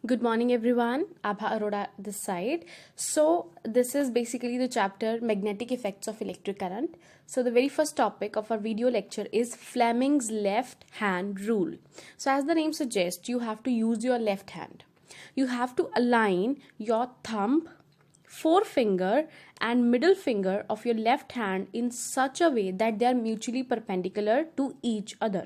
Good morning everyone, Abha Arora this side. So this is basically the chapter Magnetic Effects of Electric Current. So the very first topic of our video lecture is Fleming's left hand rule. So as the name suggests, you have to use your left hand. You have to align your thumb, forefinger and middle finger of your left hand in such a way that they are mutually perpendicular to each other.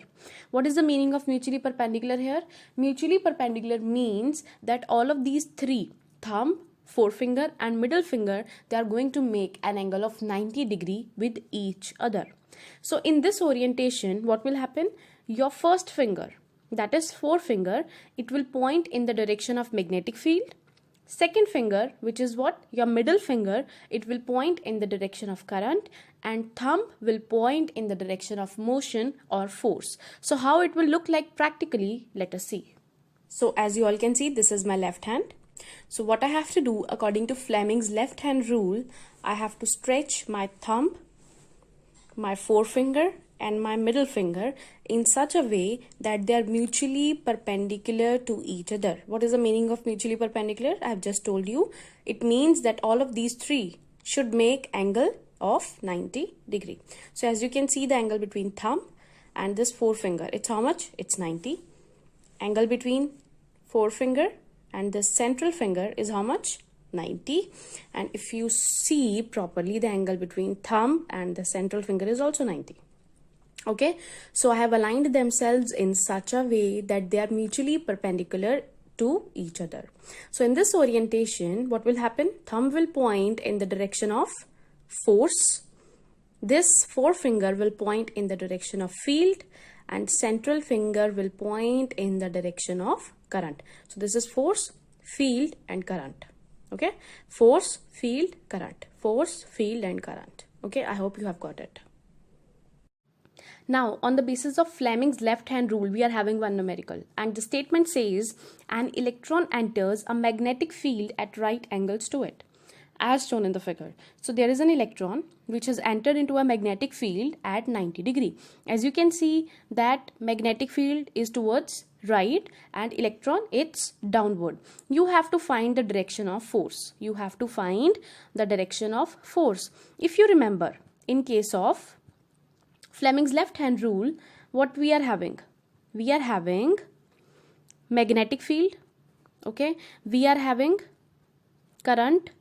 What is the meaning of mutually perpendicular here? Mutually perpendicular means that all of these three, thumb, forefinger and middle finger, they are going to make an angle of 90 degree with each other. So in this orientation, what will happen? Your first finger, that is forefinger, it will point in the direction of magnetic field. Second finger, which is what? Your middle finger, it will point in the direction of current, and thumb will point in the direction of motion or force. So how it will look like practically, let us see. So as you all can see, this is my left hand. So what I have to do according to Fleming's left hand rule, I have to stretch my thumb, my forefinger and my middle finger in such a way that they are mutually perpendicular to each other. What is the meaning of mutually perpendicular? I have just told you. It means that all of these three should make angle of 90 degree. So as you can see, the angle between thumb and this forefinger, it's how much? It's 90. Angle between forefinger and the central finger is how much? 90. And if you see properly, the angle between thumb and the central finger is also 90. Okay, so I have aligned themselves in such a way that they are mutually perpendicular to each other. So in this orientation, what will happen? Thumb will point in the direction of force. This forefinger will point in the direction of field, and central finger will point in the direction of current. So this is force, field and current. Okay, force, field, current, force, field and current. Okay, I hope you have got it. Now, on the basis of Fleming's left-hand rule, we are having one numerical. And the statement says, an electron enters a magnetic field at right angles to it, as shown in the figure. So, there is an electron which has entered into a magnetic field at 90 degree. As you can see, that magnetic field is towards right and electron, it's downward. You have to find the direction of force. You have to find the direction of force. If you remember, in case of Fleming's left-hand rule, what we are having? We are having magnetic field, okay? We are having current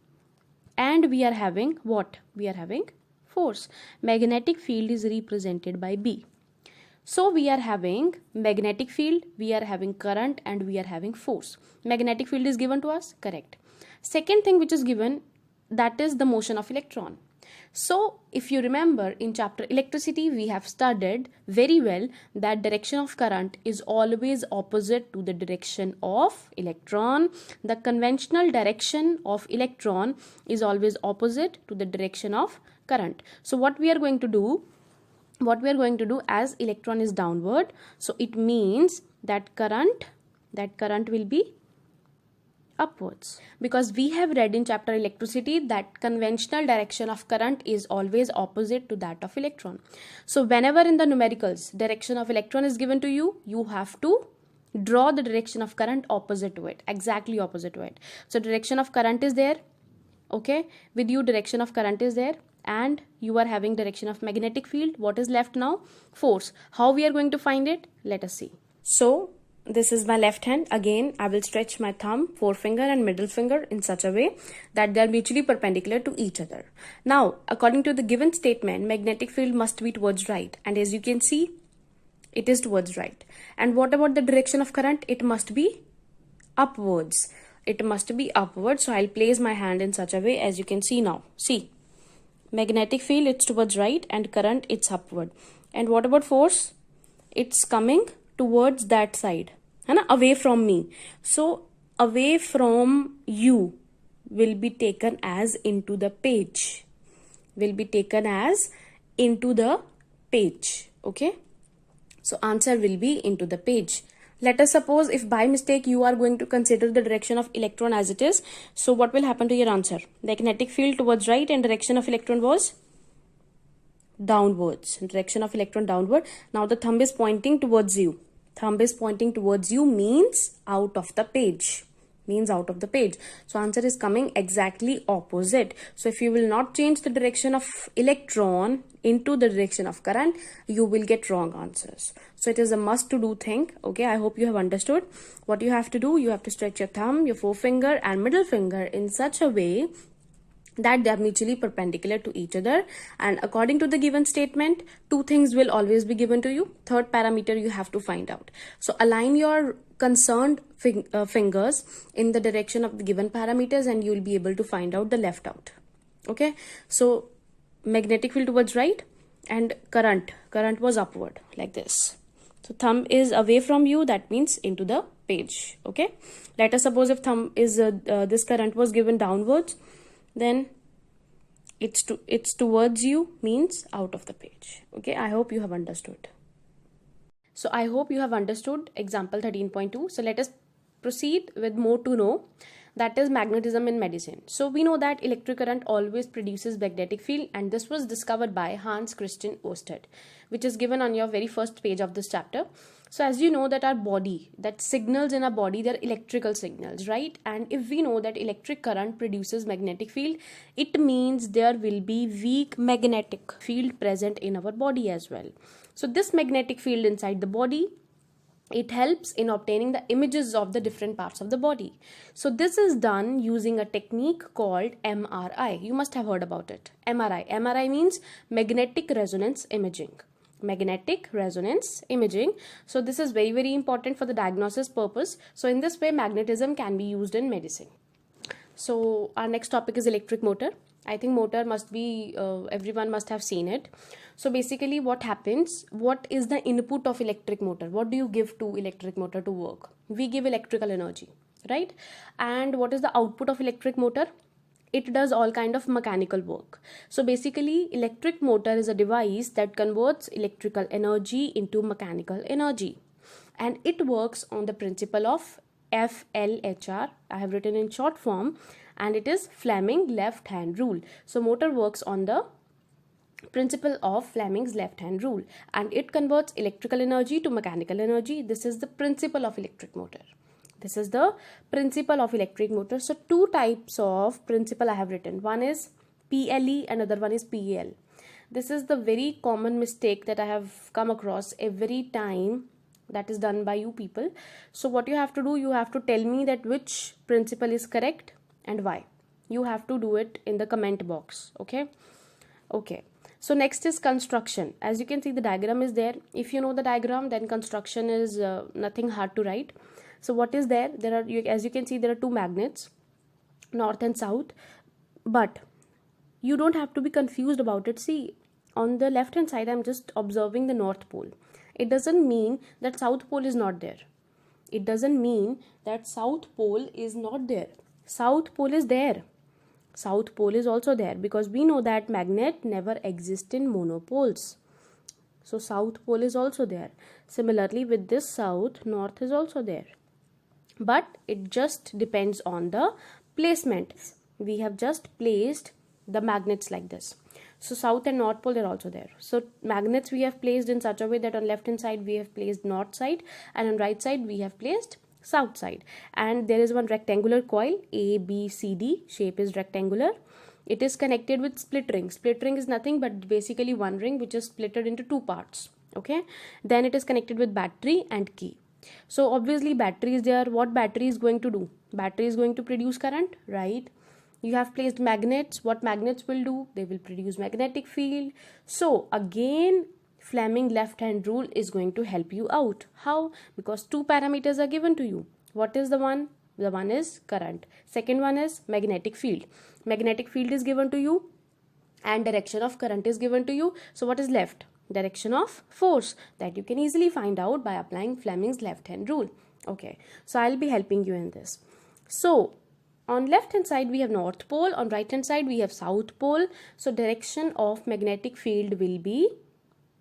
and we are having what? We are having force. Magnetic field is represented by B. So we are having magnetic field, we are having current and we are having force. Magnetic field is given to us? Correct. Second thing which is given, that is the motion of electron. So, if you remember in chapter electricity, we have studied very well that direction of current is always opposite to the direction of electron. The conventional direction of electron is always opposite to the direction of current. So, what we are going to do? What we are going to do as electron is downward. So, it means that current will be upwards, because we have read in chapter electricity that conventional direction of current is always opposite to that of electron. So whenever in the numericals direction of electron is given to you, you have to draw the direction of current opposite to it, exactly opposite to it. So direction of current is there, okay, with you direction of current is there, and you are having direction of magnetic field. What is left now? Force. How we are going to find it? Let us see. So this is my left hand. Again, I will stretch my thumb, forefinger and middle finger in such a way that they are mutually perpendicular to each other. Now, according to the given statement, magnetic field must be towards right. And as you can see, it is towards right. And what about the direction of current? It must be upwards. It must be upwards. So I'll place my hand in such a way as you can see now. See, magnetic field, it's towards right, and current, it's upward. And what about force? It's coming towards that side, away from me. So away from you will be taken as into the page, okay? So answer will be into the page. Let us suppose if by mistake you are going to consider the direction of electron as it is. So what will happen to your answer? Magnetic field towards right and direction of electron was downwards. Direction of electron downward. Now the thumb is pointing towards you. Thumb is pointing towards you means out of the page. means out of the page. So answer is coming exactly opposite. So if you will not change the direction of electron into the direction of current, you will get wrong answers. So it is a must to do thing. Okay, I hope you have understood. What you have to do, you have to stretch your thumb, your forefinger and middle finger in such a way that they are mutually perpendicular to each other, and according to the given statement, two things will always be given to you. Third parameter you have to find out. So align your concerned fingers in the direction of the given parameters and you will be able to find out the left out. Okay, so magnetic field towards right and current was upward like this. So thumb is away from you, that means into the page. Okay, let us suppose if thumb is this current was given downwards, then it's towards you, means out of the page. Okay, I hope you have understood. So I hope you have understood example 13.2. So let us proceed with more to know, that is magnetism in medicine. So we know that electric current always produces magnetic field, and this was discovered by Hans Christian Ørsted, which is given on your very first page of this chapter. So as you know that our body, that signals in our body, they're electrical signals, right? And if we know that electric current produces magnetic field, it means there will be weak magnetic field present in our body as well. So this magnetic field inside the body, it helps in obtaining the images of the different parts of the body. So this is done using a technique called MRI. You must have heard about it. MRI means magnetic resonance imaging. Magnetic resonance imaging. So this is very, very important for the diagnosis purpose. So in this way, magnetism can be used in medicine. So our next topic is electric motor. I think motor must be, everyone must have seen it. So basically what happens, what is the input of electric motor? What do you give to electric motor to work? We give electrical energy, right? And what is the output of electric motor? It does all kind of mechanical work. So basically electric motor is a device that converts electrical energy into mechanical energy, and it works on the principle of FLHR. I have written in short form, and it is Fleming left hand rule. So motor works on the principle of Fleming's left hand rule, and it converts electrical energy to mechanical energy. This is the principle of electric motor. This is the principle of electric motor. So two types of principle I have written. One is PLE, another one is PEL. This is the very common mistake that I have come across every time that is done by you people. So what you have to do, you have to tell me that which principle is correct and why. You have to do it in the comment box. Okay. So next is construction. As you can see, the diagram is there. If you know the diagram, then construction is nothing hard to write. So what is there? There are, as you can see, there are two magnets, north and south, but you don't have to be confused about it. See, on the left hand side, I'm just observing the north pole. It doesn't mean that south pole is not there. It doesn't mean that south pole is not there. South pole is there. South pole is also there, because we know that magnet never exists in monopoles. So south pole is also there. Similarly with this south, north is also there. But it just depends on the placement. We have just placed the magnets like this. So south and north pole, they're also there. So magnets we have placed in such a way that on left hand side we have placed north side, and on right side we have placed south side. And there is one rectangular coil, ABCD, shape is rectangular. It is connected with split ring. Split ring is nothing but basically one ring which is splitted into two parts. Okay, then it is connected with battery and key. So obviously battery is there. What battery is going to do? Battery is going to produce current, right? You have placed magnets. What magnets will do? They will produce magnetic field. So again, Fleming left hand rule is going to help you out. How? Because two parameters are given to you. What is the one? The one is current. Second one is magnetic field. Magnetic field is given to you and direction of current is given to you. So what is left? Direction of force, that you can easily find out by applying Fleming's left hand rule. Okay, so I'll be helping you in this. So on left hand side we have north pole, on right hand side we have south pole. So direction of magnetic field will be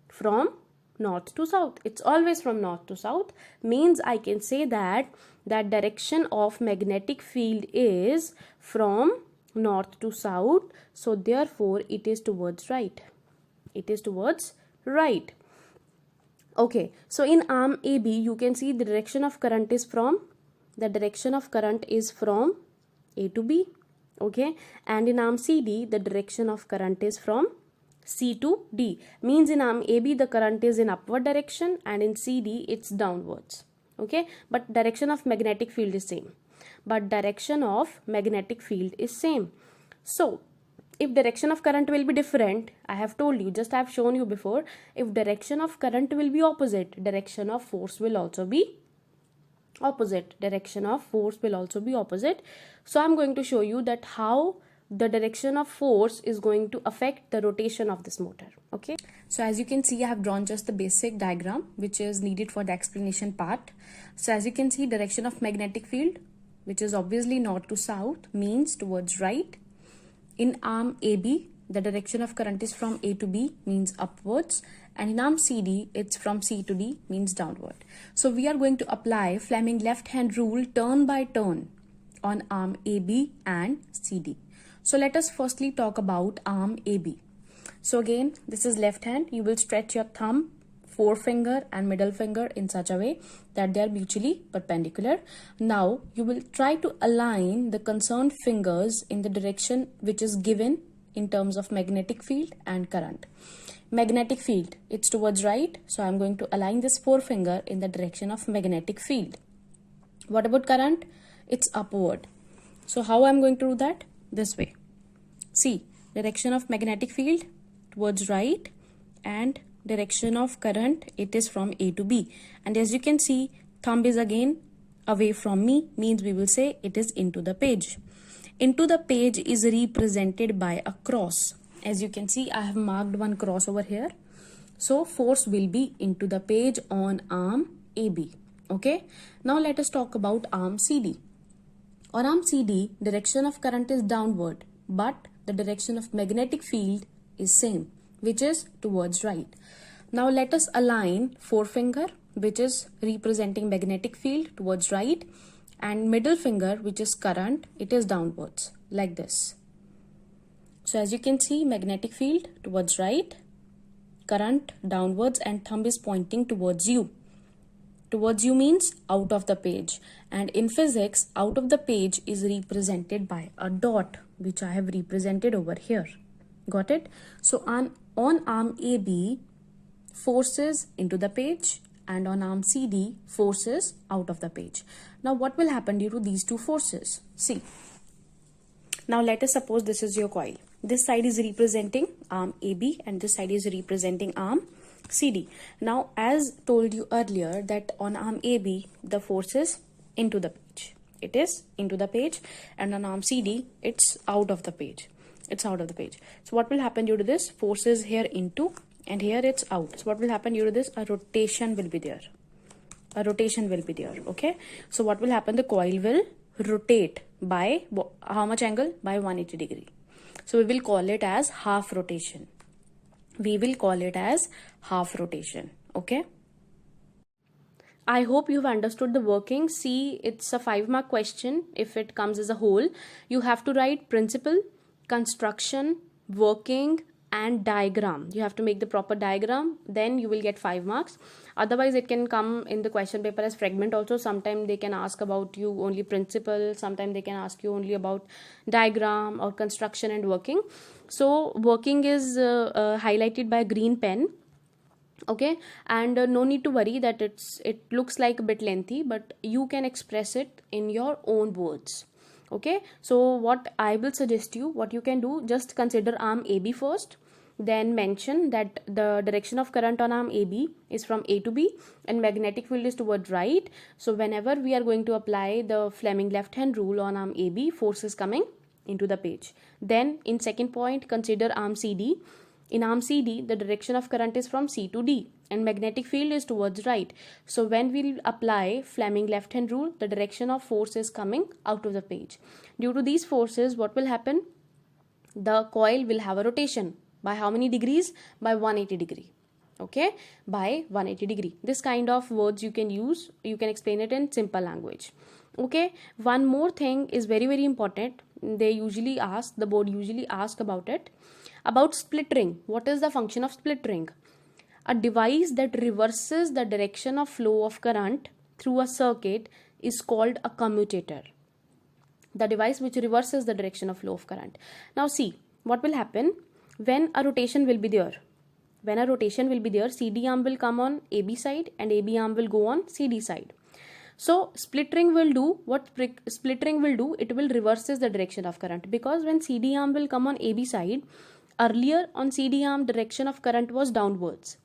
from north to south. It's always from north to south, means I can say that direction of magnetic field is from north to south. So therefore it is towards right. It is towards right. Okay, so in arm AB you can see the direction of current is from the direction of current is from A to B, okay, and in arm CD the direction of current is from C to D. Means in arm AB the current is in upward direction and in CD it's downwards, okay, but direction of magnetic field is same. So if direction of current will be different, I have told you, just I have shown you before, if direction of current will be opposite, direction of force will also be opposite. So I'm going to show you that how the direction of force is going to affect the rotation of this motor, okay. So as you can see, I have drawn just the basic diagram which is needed for the explanation part. So as you can see, direction of magnetic field, which is obviously north to south, means towards right. In arm AB, the direction of current is from A to B, means upwards, and in arm CD, it's from C to D, means downward. So we are going to apply Fleming left hand rule turn by turn on arm AB and CD. So let us firstly talk about arm AB. So again, this is left hand. You will stretch your thumb, forefinger and middle finger in such a way that they are mutually perpendicular. Now you will try to align the concerned fingers in the direction which is given in terms of magnetic field and current. Magnetic field, it's towards right, so I'm going to align this forefinger in the direction of magnetic field. What about current? It's upward. So how I'm going to do that? This way. See, direction of magnetic field towards right, and direction of current, it is from A to B. And as you can see, thumb is again away from me, means we will say it is into the page. Into the page is represented by a cross. As you can see, I have marked one cross over here. So force will be into the page on arm AB, okay. Now let us talk about arm CD. On arm CD, direction of current is downward, but the direction of magnetic field is same, which is towards right. Now let us align forefinger, which is representing magnetic field, towards right, and middle finger, which is current, it is downwards, like this. So as you can see, magnetic field towards right, current downwards, and thumb is pointing towards you. Towards you means out of the page, and in physics, out of the page is represented by a dot, which I have represented over here. Got it? So on arm AB, forces into the page, and on arm CD, forces out of the page. Now what will happen due to these two forces? See, now let us suppose this is your coil. This side is representing arm AB and this side is representing arm CD. Now as told you earlier that on arm AB, the force is into the page. It is into the page, and on arm CD, it's out of the page. So what will happen due to this? Force is here into, and here it's out. So what will happen due to this? A rotation will be there. Okay. So what will happen? The coil will rotate by how much angle? By 180 degree. So we will call it as half rotation. Okay. I hope you've understood the working. See, it's a 5-mark question. If it comes as a whole, you have to write principle, construction, working, and diagram. You have to make the proper diagram, then you will get 5 marks. Otherwise it can come in the question paper as fragment also. Sometimes they can ask about you only principle, sometimes they can ask you only about diagram or construction and working. So working is highlighted by a green pen, okay, and no need to worry that it looks like a bit lengthy, but you can express it in your own words. Okay, so what I will suggest you, what you can do, just consider arm AB first, then mention that the direction of current on arm AB is from A to B and magnetic field is toward right. So whenever we are going to apply the Fleming left hand rule on arm AB, force is coming into the page. Then in second point, consider arm CD. In arm CD, the direction of current is from C to D and magnetic field is towards right. So when we'll apply Fleming left hand rule, the direction of force is coming out of the page. Due to these forces, what will happen? The coil will have a rotation. By how many degrees? By 180 degree. Okay, by 180 degree. This kind of words you can use. You can explain it in simple language. Okay, one more thing is very, very important. They usually ask, the board usually ask about it. About split ring. What is the function of split ring? A device that reverses the direction of flow of current through a circuit is called a commutator, the device which reverses the direction of flow of current. Now see what will happen when a rotation will be there. When a rotation will be there, CD arm will come on AB side and AB arm will go on CD side. So split ring will do what split ring will do, it will reverses the direction of current, because when CD arm will come on AB side, earlier on CD arm direction of current was downwards.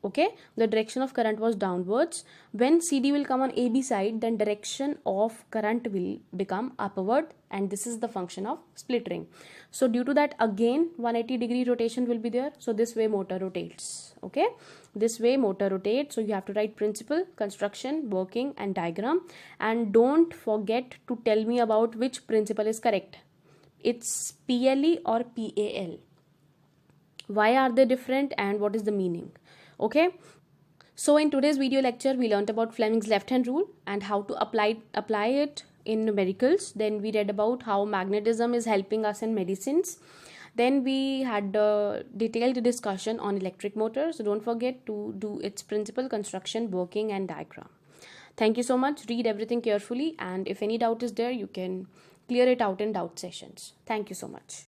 Okay, the direction of current was downwards. When CD will come on AB side, then direction of current will become upward, and this is the function of split ring. So due to that, again 180-degree rotation will be there. So this way motor rotates. Okay, this way motor rotates. So you have to write principle, construction, working and diagram, and don't forget to tell me about which principle is correct. It's PLE or PAL. Why are they different and what is the meaning? Okay, so in today's video lecture we learned about Fleming's left hand rule and how to apply it in numericals. Then we read about how magnetism is helping us in medicines. Then we had a detailed discussion on electric motors. So don't forget to do its principle, construction, working and diagram. Thank you so much. Read everything carefully, and if any doubt is there, you can clear it out in doubt sessions. Thank you so much.